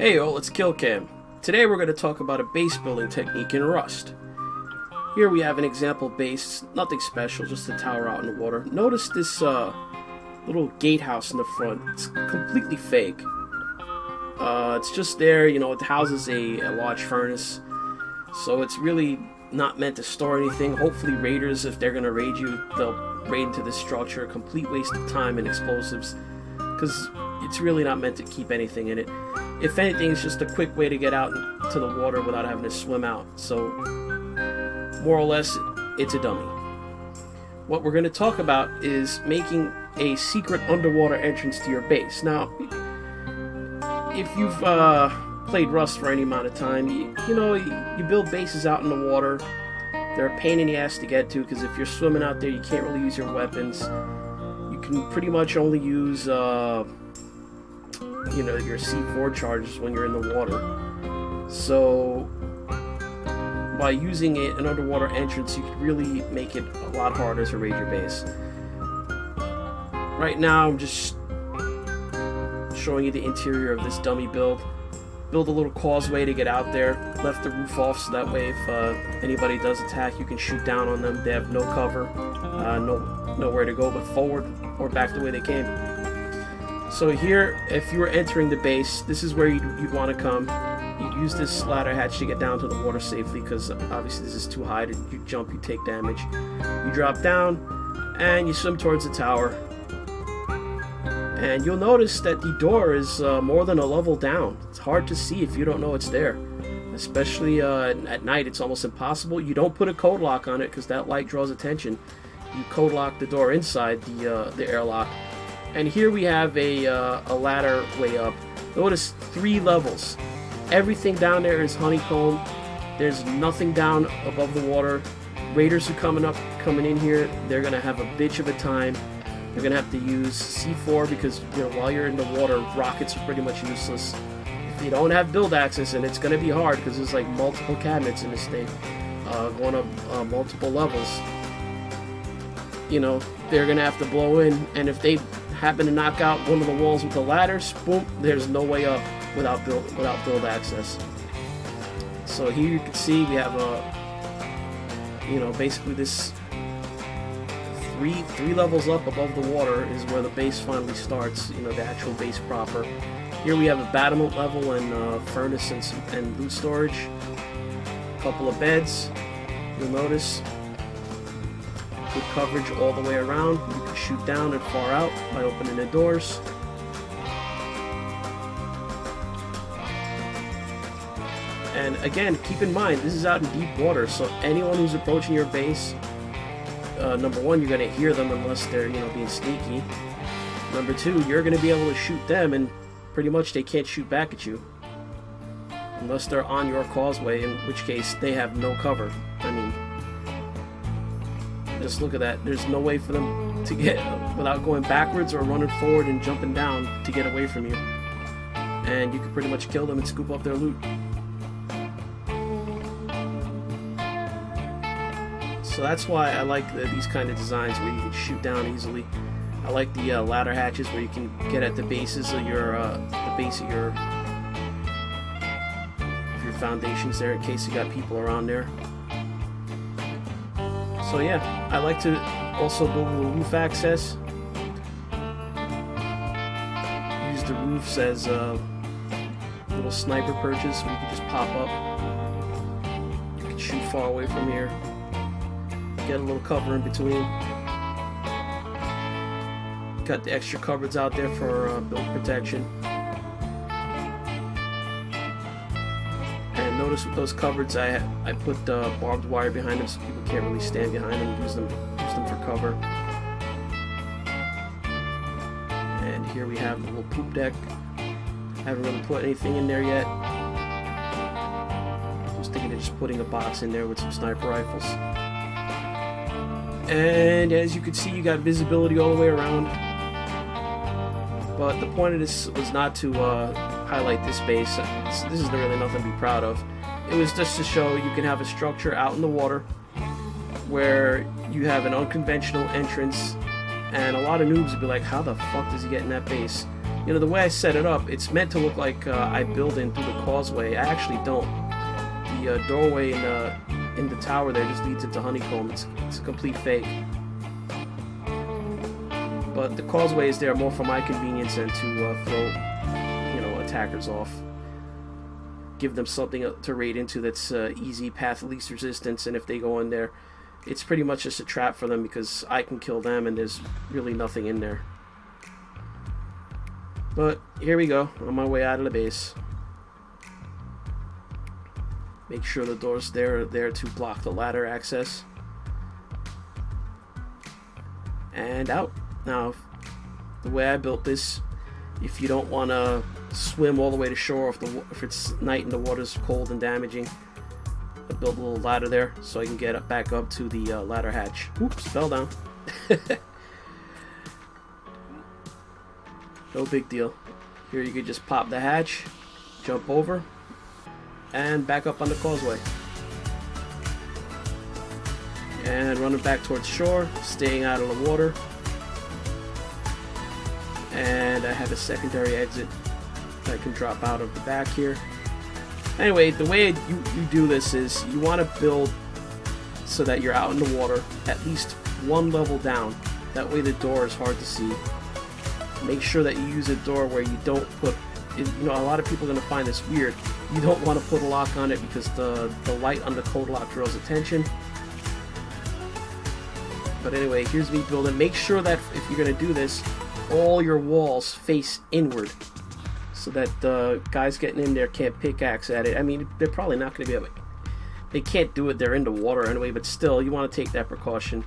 Hey all, it's KillCam. Today we're going to talk about a base building technique in Rust. Here we have an example base, nothing special, just a tower out in the water. Notice this little gatehouse in the front. It's completely fake. It's just there, it houses a large furnace. So it's really not meant to store anything. Hopefully raiders, if they're going to raid you, they'll raid into this structure. A complete waste of time and explosives, because it's really not meant to keep anything in it. If anything, it's just a quick way to get out to the water without having to swim out. So, more or less, it's a dummy. What we're going to talk about is making a secret underwater entrance to your base. Now, if you've played Rust for any amount of time, you build bases out in the water. They're a pain in the ass to get to, because if you're swimming out there, you can't really use your weapons. You can pretty much only use your C4 charges when you're in the water. So by using an underwater entrance, you could really make it a lot harder to raid your base. Right now I'm just showing you the interior of this dummy build. Build a little causeway to get out there. Left the roof off so that way if anybody does attack, you can shoot down on them. They have no cover, nowhere to go but forward or back the way they came. So here, if you were entering the base, this is where you'd want to come. You'd use this ladder hatch to get down to the water safely, because obviously this is too high. You jump, you take damage. You drop down, and you swim towards the tower. And you'll notice that the door is more than a level down. It's hard to see if you don't know it's there. Especially at night, it's almost impossible. You don't put a code lock on it, because that light draws attention. You code lock the door inside the airlock. And here we have a ladder way up. Notice 3 levels. Everything down there is honeycomb. There's nothing down above the water. Raiders who coming in here, they're gonna have a bitch of a time. They're gonna have to use C4 because while you're in the water, rockets are pretty much useless. If you don't have build access, and it's gonna be hard because there's like multiple cabinets in this thing, going up multiple levels. They're gonna have to blow in, and if they happen to knock out one of the walls with the ladders, boom, there's no way up without build access. So here you can see we have basically this three levels up above the water is where the base finally starts, the actual base proper. Here we have a battlement level and furnace and loot storage. A couple of beds, you'll notice. Good coverage all the way around. You can shoot down and far out by opening the doors. And again, keep in mind, this is out in deep water, so anyone who's approaching your base, number one, you're going to hear them unless they're being sneaky. Number two, you're going to be able to shoot them, and pretty much they can't shoot back at you unless they're on your causeway, in which case they have no cover. I mean, just look at that. There's no way for them to get without going backwards or running forward and jumping down to get away from you. And you can pretty much kill them and scoop up their loot. So that's why I like these kind of designs where you can shoot down easily. I like the ladder hatches where you can get at the bases of your your foundations there in case you got people around there. So yeah, I like to also build a little roof access. Use the roofs as little sniper perches where you can just pop up. You can shoot far away from here. Get a little cover in between. Got the extra cupboards out there for build protection. And notice with those cupboards, I put barbed wire behind them so people can't really stand behind them. Use them for cover. And here we have the little poop deck. Haven't really put anything in there yet. I was thinking of just putting a box in there with some sniper rifles. And as you can see, you got visibility all the way around. But the point of this was not to highlight this base. This is really nothing to be proud of. It was just to show you can have a structure out in the water where you have an unconventional entrance, and a lot of noobs would be like, how the fuck does he get in that base? You know, the way I set it up, it's meant to look like I build in through the causeway. I actually don't. The doorway in the tower there just leads into honeycomb. It's a complete fake. But the causeway is there more for my convenience and to throw, you know, attackers off. Give them something to raid into that's easy, path of least resistance, and if they go in there, it's pretty much just a trap for them because I can kill them and there's really nothing in there. But here we go, on my way out of the base. Make sure the doors there to block the ladder access. And out. Now, the way I built this, if you don't want to swim all the way to shore, if it's night and the water's cold and damaging, I built a little ladder there so I can get back up to the ladder hatch. Oops, fell down. No big deal. Here you could just pop the hatch, jump over, and back up on the causeway. And running back towards shore, staying out of the water. And I have a secondary exit that I can drop out of the back here. Anyway, the way you do this is you want to build so that you're out in the water at least one level down. That way the door is hard to see. Make sure that you use a door where you don't put, you know, a lot of people are going to find this weird. You don't want to put a lock on it because the light on the code lock draws attention. But anyway, here's me building. Make sure that if you're going to do this, all your walls face inward so that the guys getting in there can't pickaxe at it. I mean, they're probably not going to be able to. They can't do it. They're in the water anyway, but still, you want to take that precaution.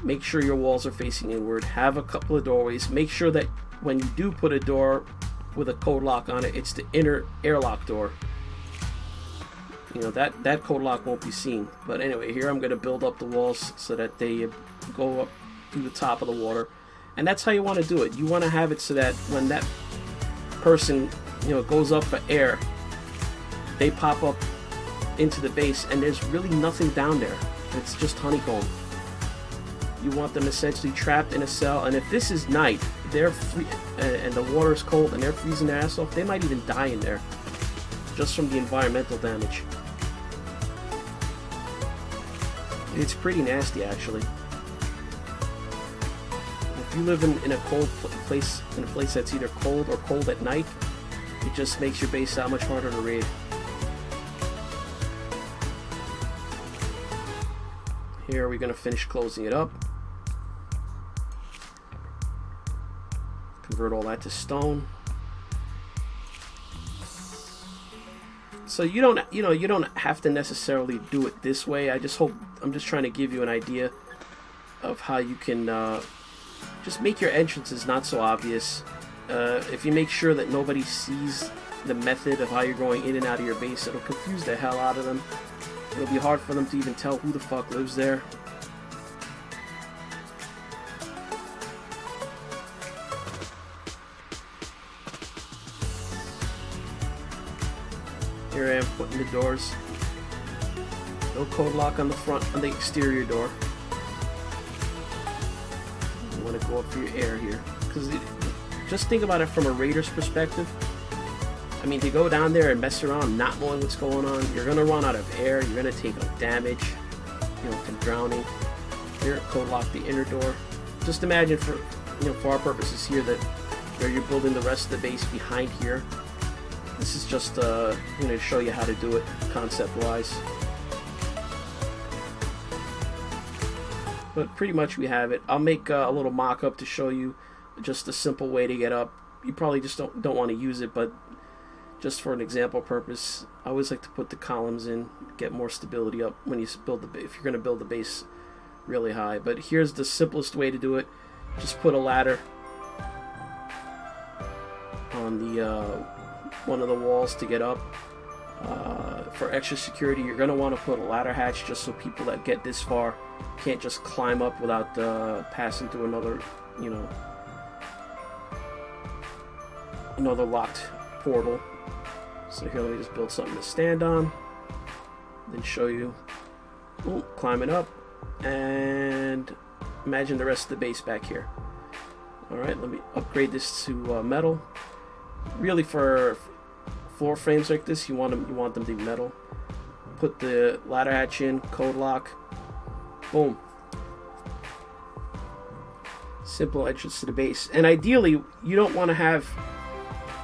Make sure your walls are facing inward. Have a couple of doorways. Make sure that when you do put a door with a code lock on it, it's the inner airlock door. You know, that code lock won't be seen. But anyway, here I'm going to build up the walls so that they go up through the top of the water. And that's how you want to do it. You want to have it so that when that person, you know, goes up for air, they pop up into the base and there's really nothing down there. It's just honeycomb. You want them essentially trapped in a cell, and if this is night, they're free, and the water's cold and they're freezing their ass off, they might even die in there just from the environmental damage. It's pretty nasty, actually. If you live in a cold place, in a place that's either cold or cold at night, it just makes your base that much harder to raid. Here we're going to finish closing it up. Convert all that to stone. So you don't have to necessarily do it this way. I'm just trying to give you an idea of how you can just make your entrances not so obvious. If you make sure that nobody sees the method of how you're going in and out of your base, it'll confuse the hell out of them. It'll be hard for them to even tell who the fuck lives there. Here I am putting the doors. No code lock on the front, on the exterior door. You want to go up for your air here. Because just think about it from a raider's perspective. I mean, to go down there and mess around not knowing what's going on, you're going to run out of air, you're going to take damage, you know, from drowning. Here, code lock the inner door. Just imagine for our purposes here that where you're building the rest of the base behind here. This is just to show you how to do it concept-wise. But pretty much we have it. I'll make a little mock-up to show you just a simple way to get up. You probably just don't want to use it, but just for an example purpose, I always like to put the columns in, get more stability up when you build if you're going to build the base really high. But here's the simplest way to do it. Just put a ladder on the one of the walls to get up. For extra security, you're going to want to put a ladder hatch just so people that get this far can't just climb up without passing through another locked portal. So here, let me just build something to stand on, then show you. Ooh, climbing up, and imagine the rest of the base back here. Alright, let me upgrade this to metal. Really, for floor frames like this, you want them to be metal. Put the ladder hatch in, code lock. Boom. Simple entrance to the base. And ideally, you don't want to have,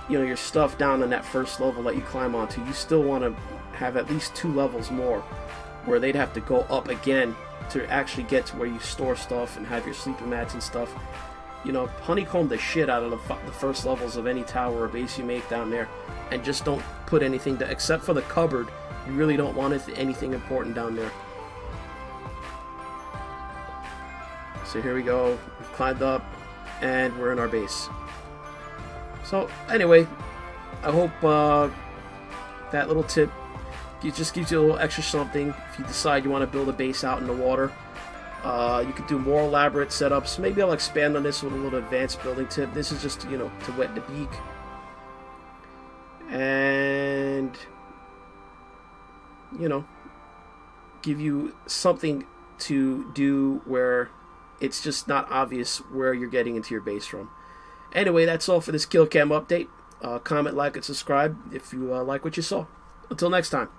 you know, your stuff down on that first level that you climb onto. You still want to have at least 2 levels more, where they'd have to go up again to actually get to where you store stuff and have your sleeping mats and stuff. You know, honeycomb the shit out of the first levels of any tower or base you make down there, and just don't put anything to, except for the cupboard. You really don't want anything important down there. So here we go. We've climbed up, and we're in our base. So anyway, I hope that little tip just gives you a little extra something if you decide you want to build a base out in the water. You could do more elaborate setups. Maybe I'll expand on this with a little advanced building tip. This is just, you know, to wet the beak. And, you know, give you something to do where it's just not obvious where you're getting into your base from. Anyway, that's all for this kill cam update. Comment, like, and subscribe if you like what you saw. Until next time.